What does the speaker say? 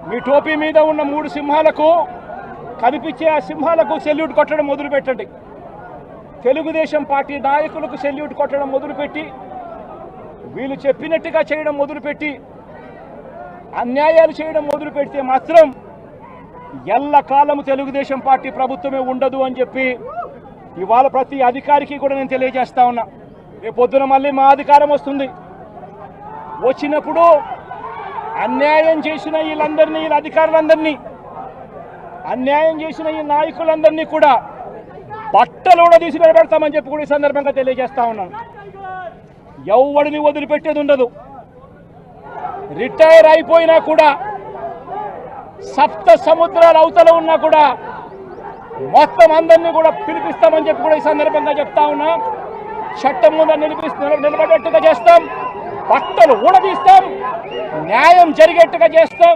మీ టోపీ మీద ఉన్న 3 సింహాలకు కనిపించే ఆ సింహాలకు సెల్యూట్ కొట్టడం మొదలుపెట్టండి. తెలుగుదేశం పార్టీ నాయకులకు సెల్యూట్ కొట్టడం మొదలుపెట్టి వీళ్ళు చెప్పినట్టుగా చేయడం మొదలుపెట్టి అన్యాయాలు చేయడం మొదలు పెడితే మాత్రం ఎల్లకాలం తెలుగుదేశం పార్టీ ప్రభుత్వమే ఉండదు అని చెప్పి ఇవాళ ప్రతి అధికారికి కూడా నేను తెలియజేస్తా ఉన్నా. రేపొద్దున మళ్ళీ మా అధికారం వస్తుంది. వచ్చినప్పుడు అన్యాయం చేసిన వీళ్ళందరినీ, వీళ్ళ అధికారులందరినీ, అన్యాయం చేసిన ఈ నాయకులందరినీ కూడా బట్టలు కూడా తీసి నిలబెడతామని చెప్పి కూడా ఈ సందర్భంగా తెలియజేస్తా ఉన్నాను. ఎవడిని వదిలిపెట్టేది ఉండదు. రిటైర్ అయిపోయినా కూడా, సప్త సముద్రాల అవతల ఉన్నా కూడా మొత్తం అందరినీ కూడా పిలిపిస్తామని చెప్పి కూడా ఈ సందర్భంగా చెప్తా ఉన్నా. చట్టం ముందు నిలబడేట్టుగా చేస్తాం, బట్టలు ఊడదీస్తాం, న్యాయం జరిగేట్టుగా చేస్తాం.